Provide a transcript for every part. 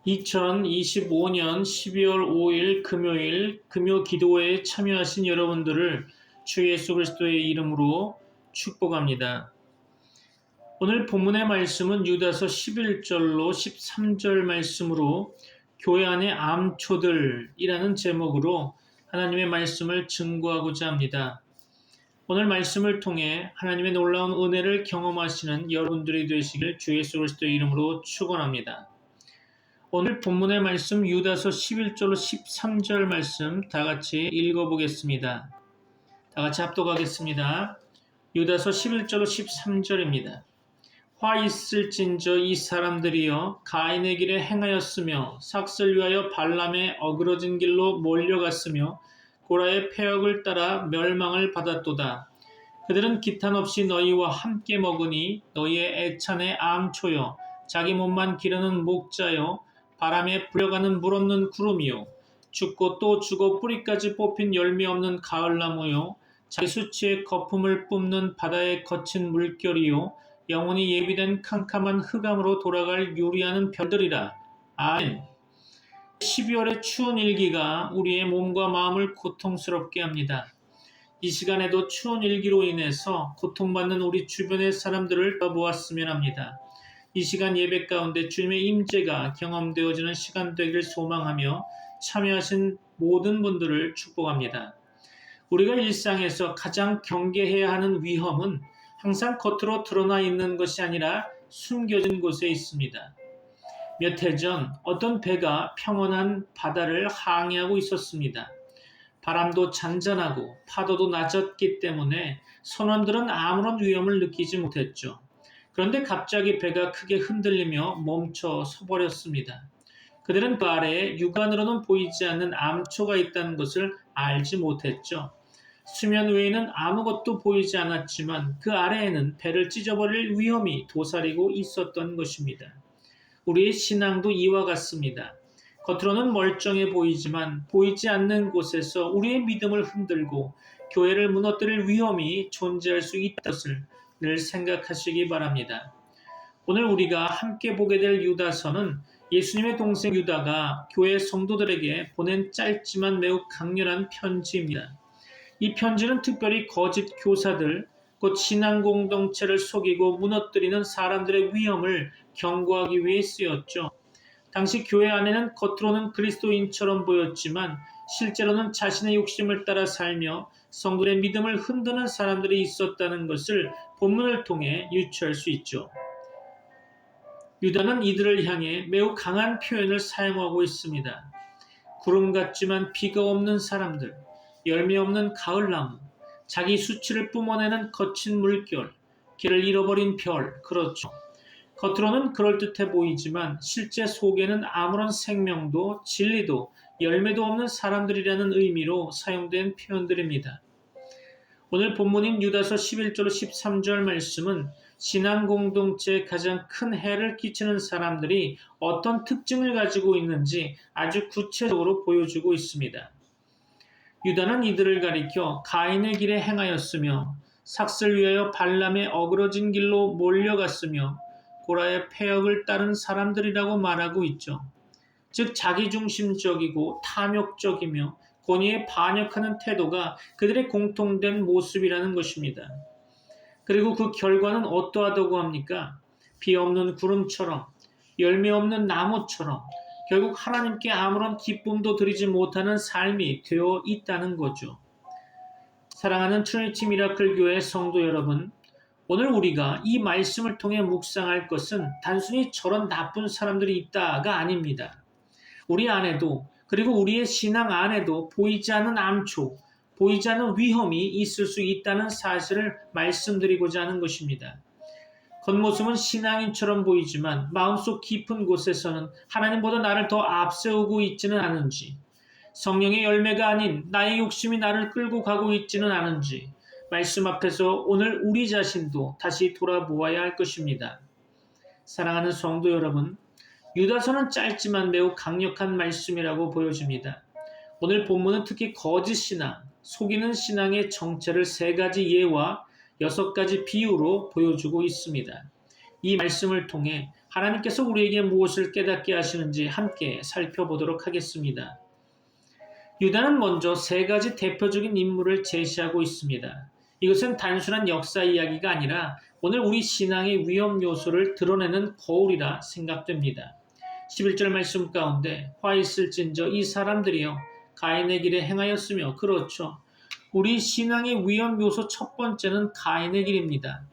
2025년 12월 5일 금요일 금요 기도회에 참여하신 여러분들을 주 예수 그리스도의 이름으로 축복합니다. 오늘 본문의 말씀은 유다서 11절로 13절 말씀으로 교회 안의 암초들이라는 제목으로 하나님의 말씀을 증거하고자 합니다. 오늘 말씀을 통해 하나님의 놀라운 은혜를 경험하시는 여러분들이 되시길 주 예수 그리스도의 이름으로 축원합니다. 오늘 본문의 말씀 유다서 11절로 13절 말씀 다 같이 읽어보겠습니다. 다 같이 합독하겠습니다. 유다서 11절로 13절입니다. 화 있을진저 이 사람들이여 가인의 길에 행하였으며 삭슬 위하여 발람의 어그러진 길로 몰려갔으며 고라의 패역을 따라 멸망을 받았도다. 그들은 기탄 없이 너희와 함께 먹으니 너희의 애찬의 암초여 자기 몸만 기르는 목자여 바람에 불려가는 물 없는 구름이요 죽고 또 죽어 뿌리까지 뽑힌 열매 없는 가을나무요 자기 수치의 거품을 뿜는 바다의 거친 물결이요 영원히 예비된 캄캄한 흑암으로 돌아갈 유리하는 별들이라. 아멘. 12월의 추운 일기가 우리의 몸과 마음을 고통스럽게 합니다. 이 시간에도 추운 일기로 인해서 고통받는 우리 주변의 사람들을 보았으면 합니다. 이 시간 예배 가운데 주님의 임재가 경험되어지는 시간 되기를 소망하며 참여하신 모든 분들을 축복합니다. 우리가 일상에서 가장 경계해야 하는 위험은 항상 겉으로 드러나 있는 것이 아니라 숨겨진 곳에 있습니다. 몇 해 전 어떤 배가 평온한 바다를 항해하고 있었습니다. 바람도 잔잔하고 파도도 낮았기 때문에 선원들은 아무런 위험을 느끼지 못했죠. 그런데 갑자기 배가 크게 흔들리며 멈춰 서버렸습니다. 그들은 그 아래에 육안으로는 보이지 않는 암초가 있다는 것을 알지 못했죠. 수면 외에는 아무것도 보이지 않았지만 그 아래에는 배를 찢어버릴 위험이 도사리고 있었던 것입니다. 우리의 신앙도 이와 같습니다. 겉으로는 멀쩡해 보이지만 보이지 않는 곳에서 우리의 믿음을 흔들고 교회를 무너뜨릴 위험이 존재할 수 있다는 것을 늘 생각하시기 바랍니다. 오늘 우리가 함께 보게 될 유다서는 예수님의 동생 유다가 교회 성도들에게 보낸 짧지만 매우 강렬한 편지입니다. 이 편지는 특별히 거짓 교사들, 곧 신앙 공동체를 속이고 무너뜨리는 사람들의 위험을 경고하기 위해 쓰였죠. 당시 교회 안에는 겉으로는 그리스도인처럼 보였지만 실제로는 자신의 욕심을 따라 살며 성도의 믿음을 흔드는 사람들이 있었다는 것을 본문을 통해 유추할 수 있죠. 유다는 이들을 향해 매우 강한 표현을 사용하고 있습니다. 구름 같지만 비가 없는 사람들, 열매 없는 가을나무, 자기 수치를 뿜어내는 거친 물결, 길을 잃어버린 별, 그렇죠. 겉으로는 그럴듯해 보이지만 실제 속에는 아무런 생명도 진리도 열매도 없는 사람들이라는 의미로 사용된 표현들입니다. 오늘 본문인 유다서 11절로 13절 말씀은 신앙 공동체에 가장 큰 해를 끼치는 사람들이 어떤 특징을 가지고 있는지 아주 구체적으로 보여주고 있습니다. 유다는 이들을 가리켜 가인의 길에 행하였으며 삭슬 위하여 발람의 어그러진 길로 몰려갔으며 고라의 패역을 따른 사람들이라고 말하고 있죠. 즉 자기중심적이고 탐욕적이며 권위에 반역하는 태도가 그들의 공통된 모습이라는 것입니다. 그리고 그 결과는 어떠하다고 합니까? 비 없는 구름처럼 열매 없는 나무처럼 결국 하나님께 아무런 기쁨도 드리지 못하는 삶이 되어 있다는 거죠. 사랑하는 트리니티 미라클 교회 성도 여러분, 오늘 우리가 이 말씀을 통해 묵상할 것은 단순히 저런 나쁜 사람들이 있다가 아닙니다. 우리 안에도 그리고 우리의 신앙 안에도 보이지 않는 암초, 보이지 않는 위험이 있을 수 있다는 사실을 말씀드리고자 하는 것입니다. 겉모습은 신앙인처럼 보이지만 마음속 깊은 곳에서는 하나님보다 나를 더 앞세우고 있지는 않은지, 성령의 열매가 아닌 나의 욕심이 나를 끌고 가고 있지는 않은지 말씀 앞에서 오늘 우리 자신도 다시 돌아보아야 할 것입니다. 사랑하는 성도 여러분, 유다서는 짧지만 매우 강력한 말씀이라고 보여집니다. 오늘 본문은 특히 거짓 신앙, 속이는 신앙의 정체를 3가지 예와 6가지 비유로 보여주고 있습니다. 이 말씀을 통해 하나님께서 우리에게 무엇을 깨닫게 하시는지 함께 살펴보도록 하겠습니다. 유다는 먼저 세 가지 대표적인 인물을 제시하고 있습니다. 이것은 단순한 역사 이야기가 아니라 오늘 우리 신앙의 위험 요소를 드러내는 거울이라 생각됩니다. 11절 말씀 가운데 화 있을진저 이 사람들이여 가인의 길에 행하였으며, 그렇죠. 우리 신앙의 위험 요소 첫 번째는 가인의 길입니다.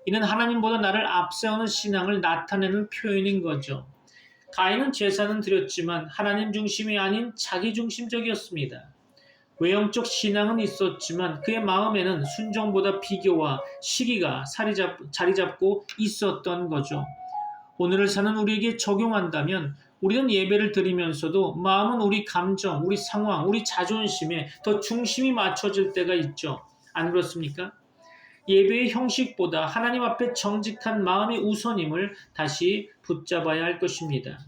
이는 하나님보다 나를 앞세우는 신앙을 나타내는 표현인 거죠. 가인은 제사는 드렸지만 하나님 중심이 아닌 자기 중심적이었습니다. 외형적 신앙은 있었지만 그의 마음에는 순종보다 비교와 시기가 자리 잡고 있었던 거죠. 오늘을 사는 우리에게 적용한다면 우리는 예배를 드리면서도 마음은 우리 감정, 우리 상황, 우리 자존심에 더 중심이 맞춰질 때가 있죠. 안 그렇습니까? 예배의 형식보다 하나님 앞에 정직한 마음이 우선임을 다시 붙잡아야 할 것입니다.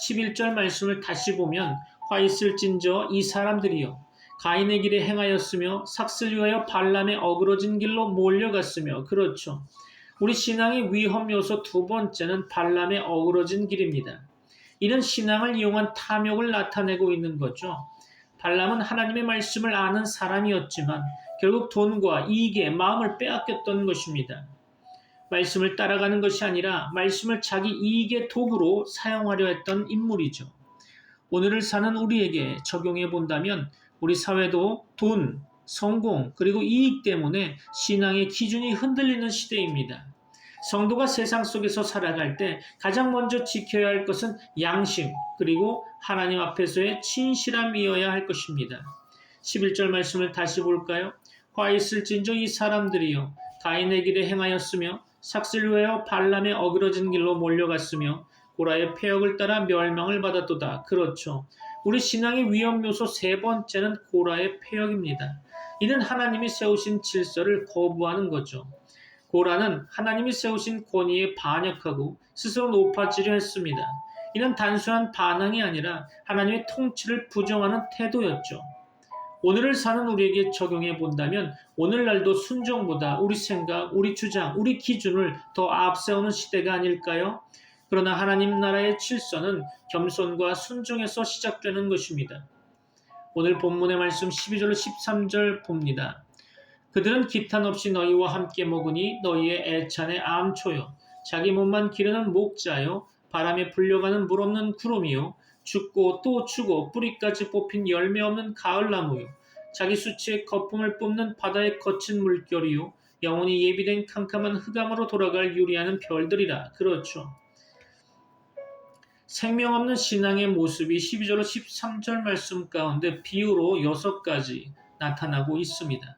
11절 말씀을 다시 보면 화 있을진저 이 사람들이여 가인의 길에 행하였으며 삭슬 위하여 발람의 어그러진 길로 몰려갔으며, 그렇죠. 우리 신앙의 위험 요소 두 번째는 발람의 어그러진 길입니다. 이는 신앙을 이용한 탐욕을 나타내고 있는 거죠. 발람은 하나님의 말씀을 아는 사람이었지만 결국 돈과 이익에 마음을 빼앗겼던 것입니다. 말씀을 따라가는 것이 아니라 말씀을 자기 이익의 도구로 사용하려 했던 인물이죠. 오늘을 사는 우리에게 적용해 본다면 우리 사회도 돈, 성공, 그리고 이익 때문에 신앙의 기준이 흔들리는 시대입니다. 성도가 세상 속에서 살아갈 때 가장 먼저 지켜야 할 것은 양심, 그리고 하나님 앞에서의 진실함이어야 할 것입니다. 11절 말씀을 다시 볼까요? 화 있을진저 이 사람들이여 가인의 길에 행하였으며 삭슬 위하여 발람의 어그러진 길로 몰려갔으며 고라의 폐역을 따라 멸망을 받았도다. 그렇죠. 우리 신앙의 위험 요소 세 번째는 고라의 폐역입니다. 이는 하나님이 세우신 질서를 거부하는 거죠. 고라는 하나님이 세우신 권위에 반역하고 스스로 높아지려 했습니다. 이는 단순한 반항이 아니라 하나님의 통치를 부정하는 태도였죠. 오늘을 사는 우리에게 적용해 본다면 오늘날도 순종보다 우리 생각, 우리 주장, 우리 기준을 더 앞세우는 시대가 아닐까요? 그러나 하나님 나라의 질서는 겸손과 순종에서 시작되는 것입니다. 오늘 본문의 말씀 12절로 13절 봅니다. 그들은 기탄 없이 너희와 함께 먹으니 너희의 애찬의 암초요 자기 몸만 기르는 목자요 바람에 불려가는 물 없는 구름이요 죽고 또 죽어 뿌리까지 뽑힌 열매 없는 가을나무요 자기 수치의 거품을 뿜는 바다의 거친 물결이요 영원히 예비된 캄캄한 흑암으로 돌아갈 유리하는 별들이라. 그렇죠. 생명 없는 신앙의 모습이 12절로 13절 말씀 가운데 비유로 6가지 나타나고 있습니다.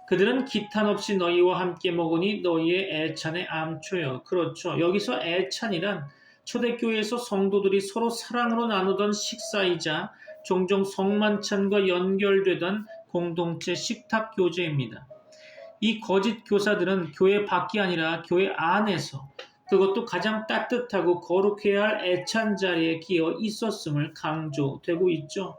그들은 기탄 없이 너희와 함께 먹으니 너희의 애찬의 암초여. 그렇죠. 여기서 애찬이란 초대교회에서 성도들이 서로 사랑으로 나누던 식사이자 종종 성만찬과 연결되던 공동체 식탁 교제입니다. 이 거짓 교사들은 교회 밖이 아니라 교회 안에서, 그것도 가장 따뜻하고 거룩해야 할 애찬 자리에 끼어 있었음을 강조되고 있죠.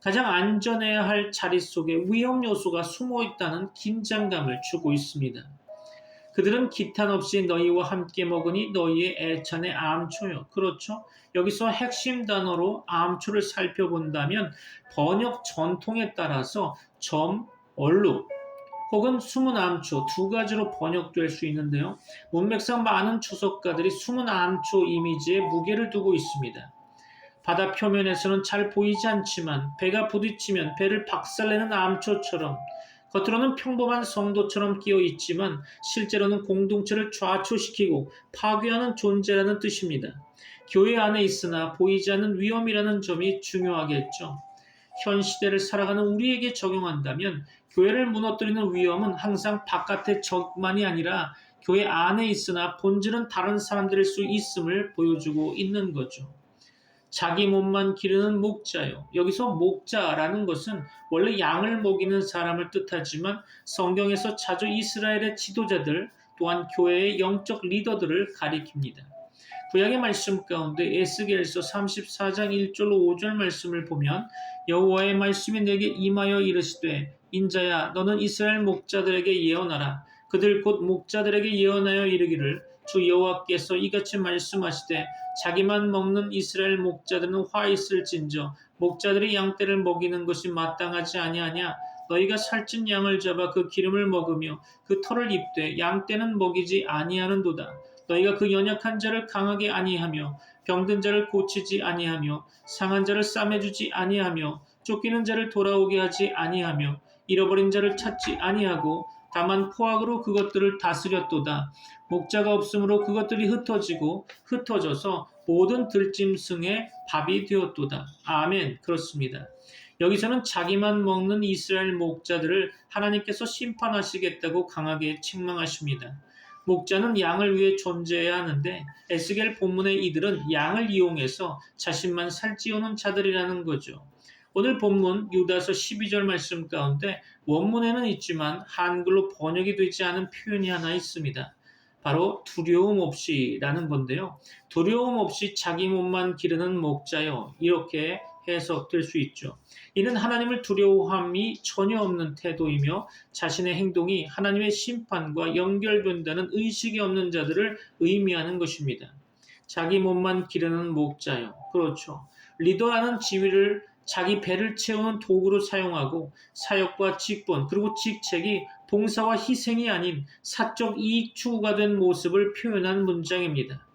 가장 안전해야 할 자리 속에 위험 요소가 숨어 있다는 긴장감을 주고 있습니다. 그들은 기탄 없이 너희와 함께 먹으니 너희의 애찬의 암초요. 그렇죠. 여기서 핵심 단어로 암초를 살펴본다면 번역 전통에 따라서 점, 얼룩, 혹은 숨은 암초 두 가지로 번역될 수 있는데요. 문맥상 많은 주석가들이 숨은 암초 이미지에 무게를 두고 있습니다. 바다 표면에서는 잘 보이지 않지만 배가 부딪히면 배를 박살내는 암초처럼 겉으로는 평범한 성도처럼 끼어 있지만 실제로는 공동체를 좌초시키고 파괴하는 존재라는 뜻입니다. 교회 안에 있으나 보이지 않는 위험이라는 점이 중요하겠죠. 현 시대를 살아가는 우리에게 적용한다면 교회를 무너뜨리는 위험은 항상 바깥의 적만이 아니라 교회 안에 있으나 본질은 다른 사람들일 수 있음을 보여주고 있는 거죠. 자기 몸만 기르는 목자요. 여기서 목자라는 것은 원래 양을 먹이는 사람을 뜻하지만 성경에서 자주 이스라엘의 지도자들 또한 교회의 영적 리더들을 가리킵니다. 구약의 말씀 가운데 에스겔서 34장 1절로 5절 말씀을 보면 여호와의 말씀이 내게 임하여 이르시되 인자야 너는 이스라엘 목자들에게 예언하라. 그들 곧 목자들에게 예언하여 이르기를 주 여호와께서 이같이 말씀하시되 자기만 먹는 이스라엘 목자들은 화 있을진저 목자들이 양떼를 먹이는 것이 마땅하지 아니하냐. 너희가 살찐 양을 잡아 그 기름을 먹으며 그 털을 입되 양떼는 먹이지 아니하는도다. 너희가 그 연약한 자를 강하게 아니하며 병든 자를 고치지 아니하며 상한 자를 싸매주지 아니하며 쫓기는 자를 돌아오게 하지 아니하며 잃어버린 자를 찾지 아니하고 다만 포악으로 그것들을 다스렸도다. 목자가 없으므로 그것들이 흩어져서 모든 들짐승의 밥이 되었도다. 아멘. 그렇습니다. 여기서는 자기만 먹는 이스라엘 목자들을 하나님께서 심판하시겠다고 강하게 책망하십니다. 목자는 양을 위해 존재해야 하는데 에스겔 본문의 이들은 양을 이용해서 자신만 살찌우는 자들이라는 거죠. 오늘 본문 유다서 12절 말씀 가운데 원문에는 있지만 한글로 번역이 되지 않은 표현이 하나 있습니다. 바로 두려움 없이라는 건데요. 두려움 없이 자기 몸만 기르는 목자요. 이렇게 해석될 수 있죠. 이는 하나님을 두려워함이 전혀 없는 태도이며 자신의 행동이 하나님의 심판과 연결된다는 의식이 없는 자들을 의미하는 것입니다. 자기 몸만 기르는 목자요. 그렇죠. 리더라는 지위를 자기 배를 채우는 도구로 사용하고 사역과 직분 그리고 직책이 봉사와 희생이 아닌 사적 이익 추구가 된 모습을 표현한 문장입니다.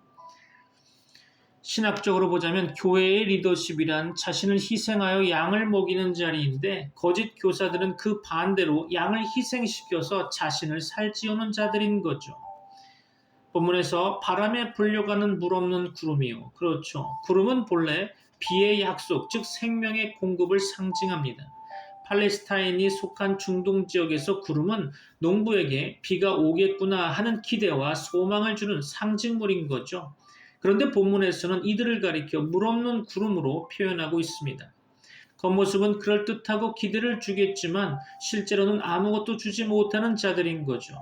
신학적으로 보자면 교회의 리더십이란 자신을 희생하여 양을 먹이는 자리인데 거짓 교사들은 그 반대로 양을 희생시켜서 자신을 살찌우는 자들인 거죠. 본문에서 바람에 불려가는 물 없는 구름이요. 그렇죠. 구름은 본래 비의 약속, 즉 생명의 공급을 상징합니다. 팔레스타인이 속한 중동 지역에서 구름은 농부에게 비가 오겠구나 하는 기대와 소망을 주는 상징물인 거죠. 그런데 본문에서는 이들을 가리켜 물 없는 구름으로 표현하고 있습니다. 겉모습은 그럴듯하고 기대를 주겠지만 실제로는 아무것도 주지 못하는 자들인 거죠.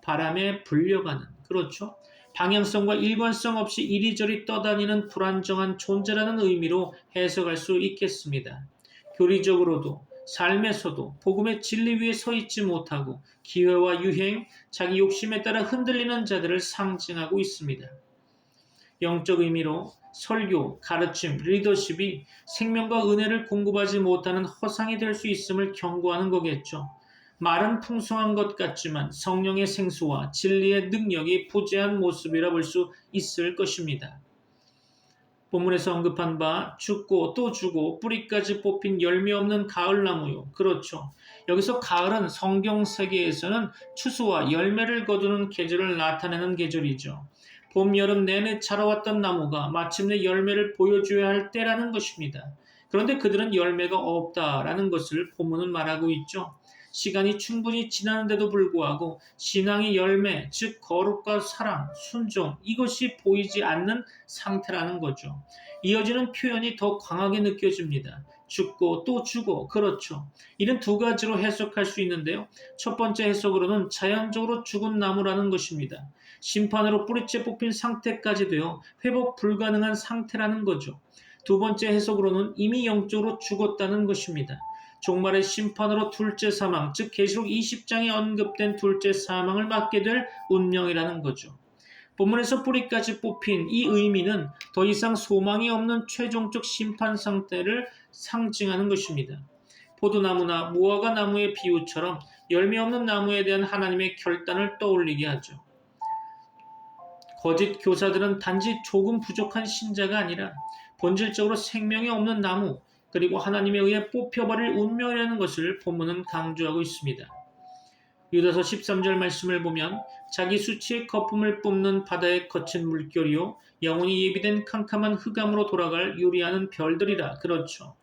바람에 불려가는, 그렇죠. 방향성과 일관성 없이 이리저리 떠다니는 불안정한 존재라는 의미로 해석할 수 있겠습니다. 교리적으로도 삶에서도 복음의 진리 위에 서 있지 못하고 기회와 유행, 자기 욕심에 따라 흔들리는 자들을 상징하고 있습니다. 영적 의미로 설교, 가르침, 리더십이 생명과 은혜를 공급하지 못하는 허상이 될 수 있음을 경고하는 거겠죠. 말은 풍성한 것 같지만 성령의 생수와 진리의 능력이 부재한 모습이라 볼 수 있을 것입니다. 본문에서 언급한 바 죽고 또 주고 뿌리까지 뽑힌 열매 없는 가을나무요. 그렇죠. 여기서 가을은 성경 세계에서는 추수와 열매를 거두는 계절을 나타내는 계절이죠. 봄, 여름 내내 자라왔던 나무가 마침내 열매를 보여줘야 할 때라는 것입니다. 그런데 그들은 열매가 없다라는 것을 본문은 말하고 있죠. 시간이 충분히 지나는데도 불구하고 신앙의 열매, 즉 거룩과 사랑, 순종 이것이 보이지 않는 상태라는 거죠. 이어지는 표현이 더 강하게 느껴집니다. 죽고 또 주고 그렇죠. 이는 두 가지로 해석할 수 있는데요. 첫 번째 해석으로는 자연적으로 죽은 나무라는 것입니다. 심판으로 뿌리째 뽑힌 상태까지 되어 회복 불가능한 상태라는 거죠. 두 번째 해석으로는 이미 영적으로 죽었다는 것입니다. 종말의 심판으로 둘째 사망, 즉 계시록 20장에 언급된 둘째 사망을 맞게 될 운명이라는 거죠. 본문에서 뿌리까지 뽑힌 이 의미는 더 이상 소망이 없는 최종적 심판 상태를 상징하는 것입니다. 포도나무나 무화과 나무의 비유처럼 열매 없는 나무에 대한 하나님의 결단을 떠올리게 하죠. 거짓 교사들은 단지 조금 부족한 신자가 아니라 본질적으로 생명이 없는 나무, 그리고 하나님에 의해 뽑혀버릴 운명이라는 것을 본문은 강조하고 있습니다. 유다서 13절 말씀을 보면 자기 수치의 거품을 뿜는 바다의 거친 물결이요 영원히 예비된 캄캄한 흑암으로 돌아갈 유리하는 별들이라. 그렇죠.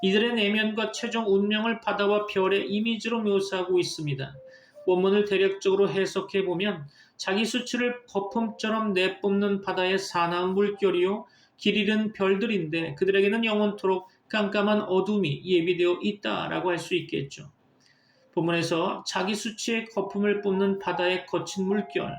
이들의 내면과 최종 운명을 바다와 별의 이미지로 묘사하고 있습니다. 원문을 대략적으로 해석해 보면 자기 수치를 거품처럼 내뿜는 바다의 사나운 물결이요 길 잃은 별들인데 그들에게는 영원토록 깜깜한 어둠이 예비되어 있다라고 할 수 있겠죠. 본문에서 자기 수치의 거품을 뿜는 바다의 거친 물결,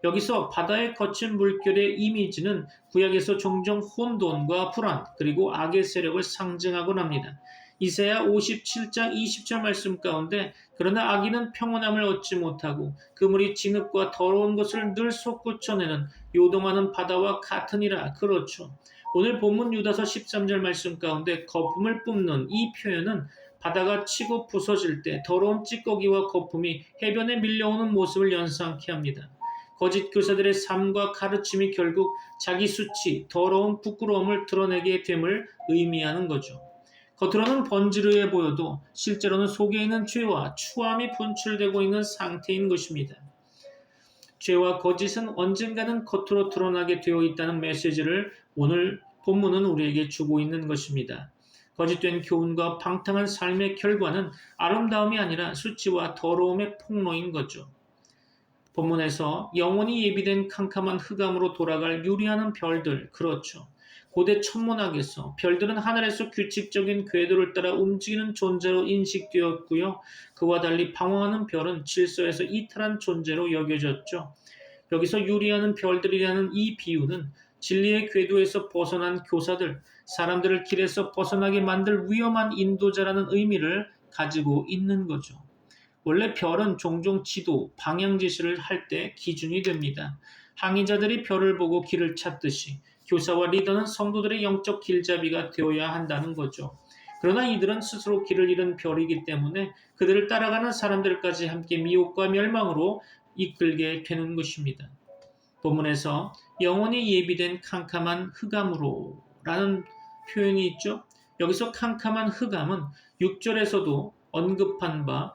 여기서 바다의 거친 물결의 이미지는 구약에서 종종 혼돈과 불안 그리고 악의 세력을 상징하곤 합니다. 이사야 57장 20절 말씀 가운데 그러나 악인은 평온함을 얻지 못하고 그물이 진흙과 더러운 것을 늘 솟구쳐내는 요동하는 바다와 같으니라. 그렇죠. 오늘 본문 유다서 13절 말씀 가운데 거품을 뿜는 이 표현은 바다가 치고 부서질 때 더러운 찌꺼기와 거품이 해변에 밀려오는 모습을 연상케 합니다. 거짓 교사들의 삶과 가르침이 결국 자기 수치, 더러운 부끄러움을 드러내게 됨을 의미하는 거죠. 겉으로는 번지르해 보여도 실제로는 속에 있는 죄와 추함이 분출되고 있는 상태인 것입니다. 죄와 거짓은 언젠가는 겉으로 드러나게 되어 있다는 메시지를 오늘 본문은 우리에게 주고 있는 것입니다. 거짓된 교훈과 방탕한 삶의 결과는 아름다움이 아니라 수치와 더러움의 폭로인 거죠. 본문에서 영원히 예비된 캄캄한 흑암으로 돌아갈 유리하는 별들, 그렇죠. 고대 천문학에서 별들은 하늘에서 규칙적인 궤도를 따라 움직이는 존재로 인식되었고요. 그와 달리 방황하는 별은 질서에서 이탈한 존재로 여겨졌죠. 여기서 유리하는 별들이라는 이 비유는 진리의 궤도에서 벗어난 교사들, 사람들을 길에서 벗어나게 만들 위험한 인도자라는 의미를 가지고 있는 거죠. 원래 별은 종종 지도, 방향 지시를 할 때 기준이 됩니다. 항의자들이 별을 보고 길을 찾듯이 교사와 리더는 성도들의 영적 길잡이가 되어야 한다는 거죠. 그러나 이들은 스스로 길을 잃은 별이기 때문에 그들을 따라가는 사람들까지 함께 미혹과 멸망으로 이끌게 되는 것입니다. 본문에서 영원히 예비된 캄캄한 흑암으로 라는 표현이 있죠. 여기서 캄캄한 흑암은 6절에서도 언급한 바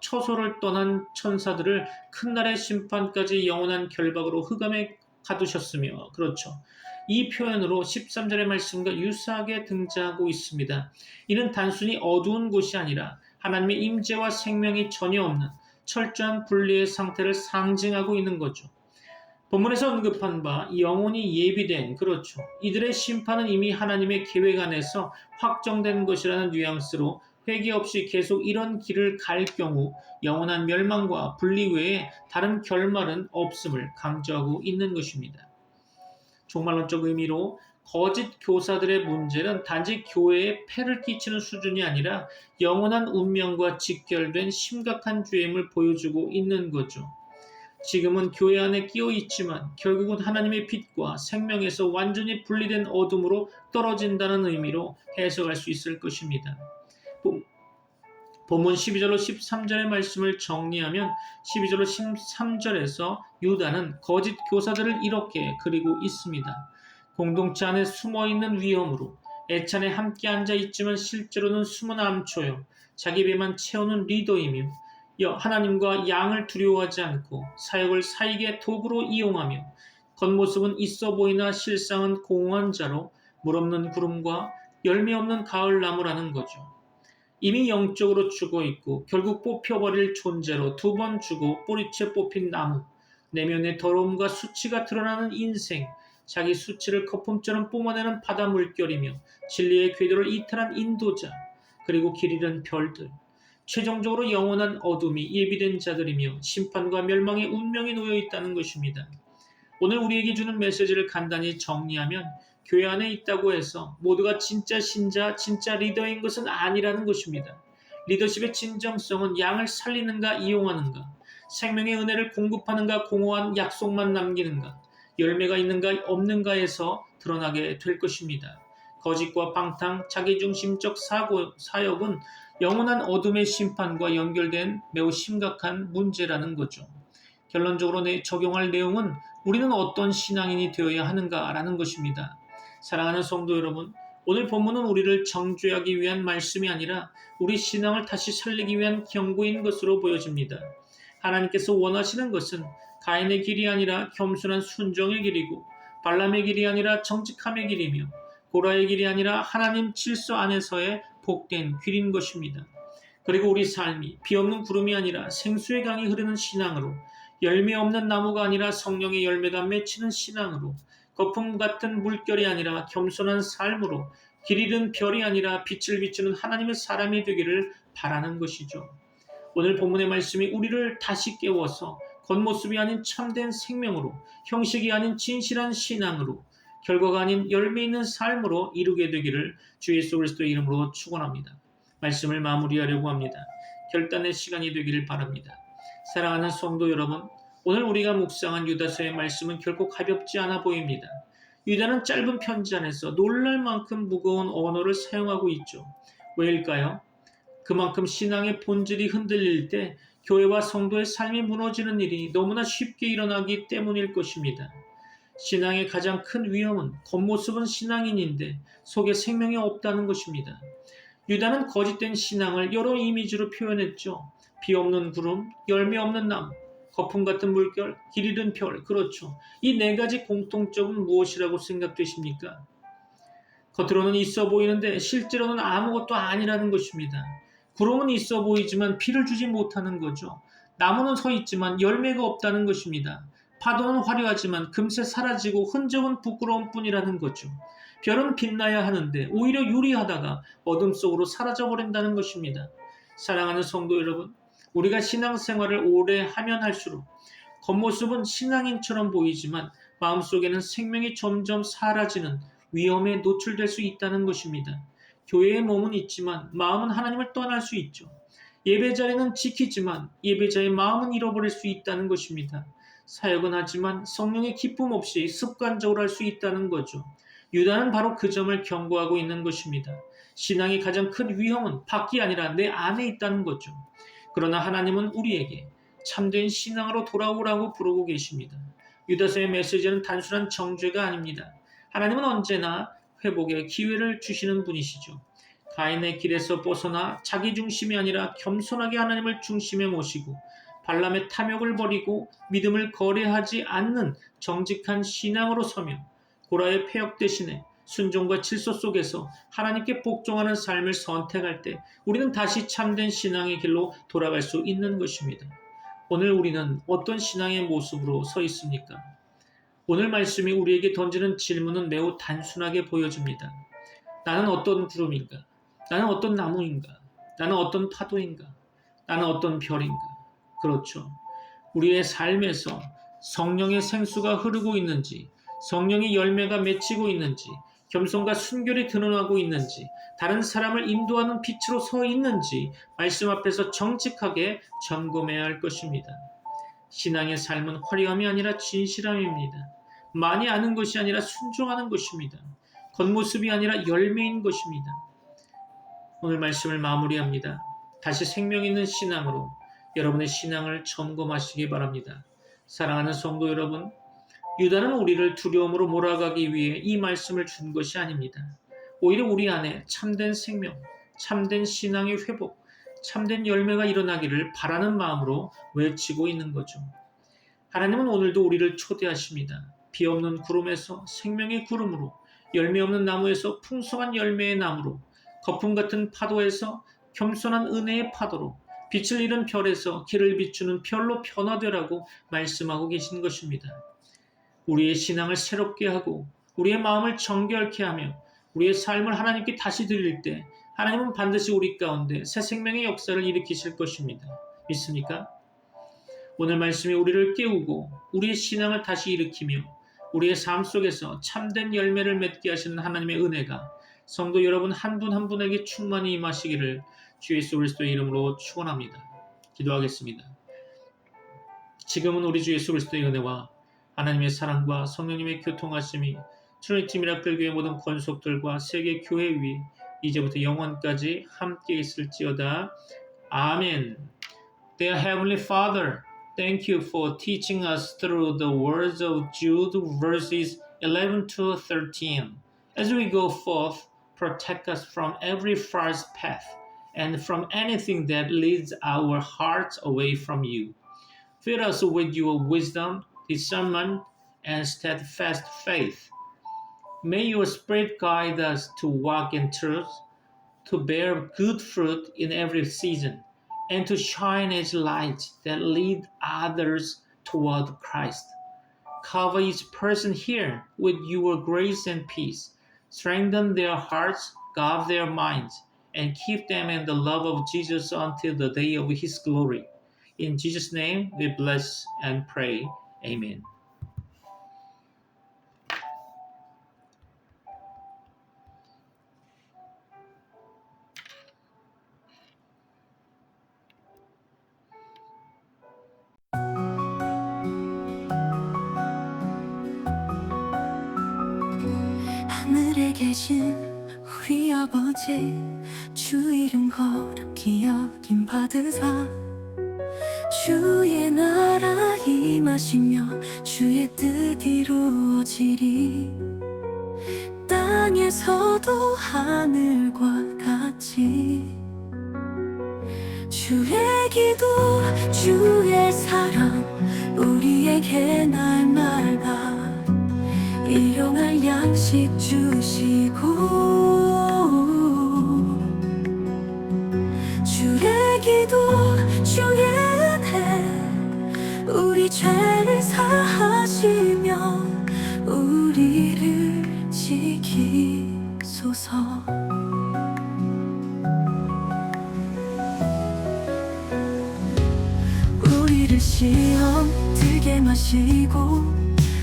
처소를 떠난 천사들을 큰 날의 심판까지 영원한 결박으로 흑암에 가두셨으며, 그렇죠. 이 표현으로 13절의 말씀과 유사하게 등장하고 있습니다. 이는 단순히 어두운 곳이 아니라 하나님의 임재와 생명이 전혀 없는 철저한 분리의 상태를 상징하고 있는 거죠. 본문에서 언급한 바 영원히 예비된, 그렇죠. 이들의 심판은 이미 하나님의 계획 안에서 확정된 것이라는 뉘앙스로 회개 없이 계속 이런 길을 갈 경우 영원한 멸망과 분리 외에 다른 결말은 없음을 강조하고 있는 것입니다. 종말론적 의미로 거짓 교사들의 문제는 단지 교회에 폐를 끼치는 수준이 아니라 영원한 운명과 직결된 심각한 죄임을 보여주고 있는 거죠. 지금은 교회 안에 끼어 있지만 결국은 하나님의 빛과 생명에서 완전히 분리된 어둠으로 떨어진다는 의미로 해석할 수 있을 것입니다. 본문 12절로 13절의 말씀을 정리하면 12절로 13절에서 유다는 거짓 교사들을 이렇게 그리고 있습니다. 공동체 안에 숨어있는 위험으로 애찬에 함께 앉아있지만 실제로는 숨은 암초요. 자기 배만 채우는 리더이며 하나님과 양을 두려워하지 않고 사역을 사익의 도구로 이용하며 겉모습은 있어 보이나 실상은 공허한 자로 물없는 구름과 열매 없는 가을나무라는 거죠. 이미 영적으로 죽어 있고 결국 뽑혀버릴 존재로 두 번 죽어 뿌리채 뽑힌 나무, 내면의 더러움과 수치가 드러나는 인생, 자기 수치를 거품처럼 뿜어내는 바다 물결이며 진리의 궤도를 이탈한 인도자, 그리고 길 잃은 별들, 최종적으로 영원한 어둠이 예비된 자들이며 심판과 멸망의 운명이 놓여 있다는 것입니다. 오늘 우리에게 주는 메시지를 간단히 정리하면 교회 안에 있다고 해서 모두가 진짜 신자, 진짜 리더인 것은 아니라는 것입니다. 리더십의 진정성은 양을 살리는가 이용하는가, 생명의 은혜를 공급하는가 공허한 약속만 남기는가, 열매가 있는가 없는가에서 드러나게 될 것입니다. 거짓과 방탕, 자기중심적 사역은 영원한 어둠의 심판과 연결된 매우 심각한 문제라는 거죠. 결론적으로 적용할 내용은 우리는 어떤 신앙인이 되어야 하는가라는 것입니다. 사랑하는 성도 여러분, 오늘 본문은 우리를 정죄하기 위한 말씀이 아니라 우리 신앙을 다시 살리기 위한 경고인 것으로 보여집니다. 하나님께서 원하시는 것은 가인의 길이 아니라 겸손한 순종의 길이고 발람의 길이 아니라 정직함의 길이며 고라의 길이 아니라 하나님 질서 안에서의 복된 길인 것입니다. 그리고 우리 삶이 비없는 구름이 아니라 생수의 강이 흐르는 신앙으로, 열매 없는 나무가 아니라 성령의 열매가 맺히는 신앙으로, 거품 같은 물결이 아니라 겸손한 삶으로, 길 잃은 별이 아니라 빛을 비추는 하나님의 사람이 되기를 바라는 것이죠. 오늘 본문의 말씀이 우리를 다시 깨워서 겉모습이 아닌 참된 생명으로, 형식이 아닌 진실한 신앙으로, 결과가 아닌 열매 있는 삶으로 이루게 되기를 주 예수 그리스도의 이름으로 축원합니다. 말씀을 마무리하려고 합니다. 결단의 시간이 되기를 바랍니다. 사랑하는 성도 여러분, 오늘 우리가 묵상한 유다서의 말씀은 결코 가볍지 않아 보입니다. 유다는 짧은 편지 안에서 놀랄 만큼 무거운 언어를 사용하고 있죠. 왜일까요? 그만큼 신앙의 본질이 흔들릴 때 교회와 성도의 삶이 무너지는 일이 너무나 쉽게 일어나기 때문일 것입니다. 신앙의 가장 큰 위험은 겉모습은 신앙인인데 속에 생명이 없다는 것입니다. 유다는 거짓된 신앙을 여러 이미지로 표현했죠. 비 없는 구름, 열매 없는 나무, 거품 같은 물결, 길 잃은 별, 그렇죠. 이 네 가지 공통점은 무엇이라고 생각되십니까? 겉으로는 있어 보이는데 실제로는 아무것도 아니라는 것입니다. 구름은 있어 보이지만 비를 주지 못하는 거죠. 나무는 서 있지만 열매가 없다는 것입니다. 파도는 화려하지만 금세 사라지고 흔적은 부끄러운 뿐이라는 거죠. 별은 빛나야 하는데 오히려 유리하다가 어둠 속으로 사라져버린다는 것입니다. 사랑하는 성도 여러분, 우리가 신앙생활을 오래 하면 할수록 겉모습은 신앙인처럼 보이지만 마음속에는 생명이 점점 사라지는 위험에 노출될 수 있다는 것입니다. 교회의 몸은 있지만 마음은 하나님을 떠날 수 있죠. 예배 자리는 지키지만 예배자의 마음은 잃어버릴 수 있다는 것입니다. 사역은 하지만 성령의 기쁨 없이 습관적으로 할 수 있다는 거죠. 유다는 바로 그 점을 경고하고 있는 것입니다. 신앙의 가장 큰 위험은 밖이 아니라 내 안에 있다는 거죠. 그러나 하나님은 우리에게 참된 신앙으로 돌아오라고 부르고 계십니다. 유다서의 메시지는 단순한 정죄가 아닙니다. 하나님은 언제나 회복의 기회를 주시는 분이시죠. 가인의 길에서 벗어나 자기 중심이 아니라 겸손하게 하나님을 중심에 모시고 발람의 탐욕을 버리고 믿음을 거래하지 않는 정직한 신앙으로 서며 고라의 폐역 대신에 순종과 질서 속에서 하나님께 복종하는 삶을 선택할 때 우리는 다시 참된 신앙의 길로 돌아갈 수 있는 것입니다. 오늘 우리는 어떤 신앙의 모습으로 서 있습니까? 오늘 말씀이 우리에게 던지는 질문은 매우 단순하게 보여집니다. 나는 어떤 구름인가? 나는 어떤 나무인가? 나는 어떤 파도인가? 나는 어떤 별인가? 그렇죠. 우리의 삶에서 성령의 생수가 흐르고 있는지, 성령의 열매가 맺히고 있는지, 겸손과 순결이 드러나고 있는지, 다른 사람을 인도하는 빛으로 서 있는지 말씀 앞에서 정직하게 점검해야 할 것입니다. 신앙의 삶은 화려함이 아니라 진실함입니다. 많이 아는 것이 아니라 순종하는 것입니다. 겉모습이 아니라 열매인 것입니다. 오늘 말씀을 마무리합니다. 다시 생명 있는 신앙으로 여러분의 신앙을 점검하시기 바랍니다. 사랑하는 성도 여러분, 유다는 우리를 두려움으로 몰아가기 위해 이 말씀을 준 것이 아닙니다. 오히려 우리 안에 참된 생명, 참된 신앙의 회복, 참된 열매가 일어나기를 바라는 마음으로 외치고 있는 거죠. 하나님은 오늘도 우리를 초대하십니다. 비 없는 구름에서 생명의 구름으로, 열매 없는 나무에서 풍성한 열매의 나무로, 거품 같은 파도에서 겸손한 은혜의 파도로, 빛을 잃은 별에서 길을 비추는 별로 변화되라고 말씀하고 계신 것입니다. 우리의 신앙을 새롭게 하고 우리의 마음을 정결케 하며 우리의 삶을 하나님께 다시 드릴 때 하나님은 반드시 우리 가운데 새 생명의 역사를 일으키실 것입니다. 믿습니까? 오늘 말씀이 우리를 깨우고 우리의 신앙을 다시 일으키며 우리의 삶 속에서 참된 열매를 맺게 하시는 하나님의 은혜가 성도 여러분 한 분 한 분에게 충만히 임하시기를 주 예수 그리스도의 이름으로 축원합니다. 기도하겠습니다. 지금은 우리 주 예수 그리스도의 은혜와 하나님의 사랑과 성령님의 교통하심이 트리니티 미라클 교회 모든 권속들과 세계 교회 위 이제부터 영원까지 함께 있을지어다. 아멘. Dear Heavenly Father, thank you for teaching us through the words of Jude verses 11 to 13. As we go forth, protect us from every false path and from anything that leads our hearts away from you. Fill us with your wisdom, discernment, and steadfast faith. May your Spirit guide us to walk in truth, to bear good fruit in every season, and to shine as lights that lead others toward Christ. Cover each person here with your grace and peace. Strengthen their hearts, guard their minds, and keep them in the love of Jesus until the day of His glory. In Jesus' name we bless and pray. Amen. 하늘에 계신 우리 아버지, 주 이름 거룩히 여김 받으사 주의 나라 임하시며 주의 뜻 이루어지리. 땅에서도 하늘과 같이. 주의 기도 주의 사랑 우리에게 날마다 일용할 양식 주시고, 주의 기도 주의 은혜 우리 죄를 사하시며 우리를 지키소서. 우리를 시험 들게 마시고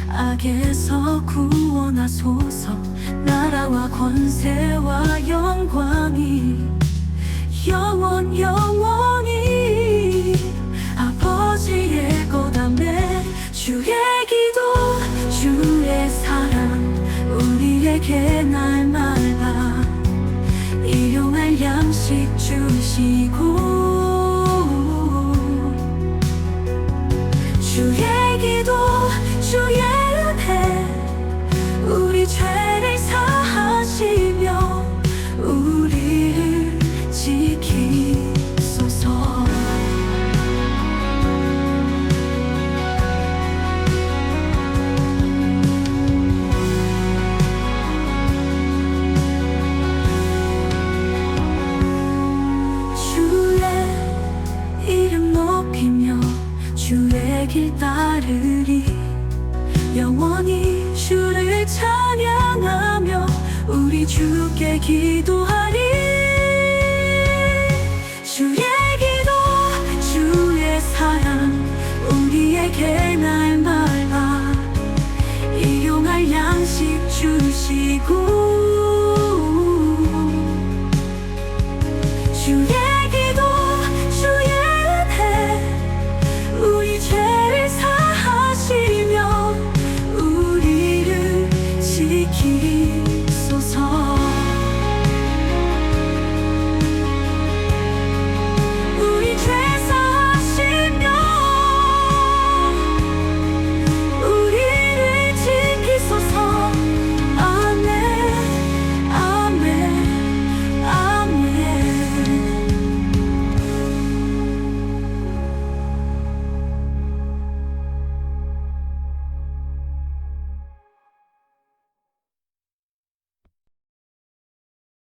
악에서 구원하소서. 나라와 권세와 영광이 영원히 아버지의 거다매. 주의 기도 주의 사랑 우리에게 날마다 일용할 양식 주시고, 주의 기도 주의 은혜 우리 죄를 사하시며 우리를 지키소서. 주의 이름 높이며 주의 길 따르리. 영원히 주를 찬양하며 우리 주께 기도하리. 주의 기도 주의 사랑 우리에게 날마다 일용할 양식 주시고,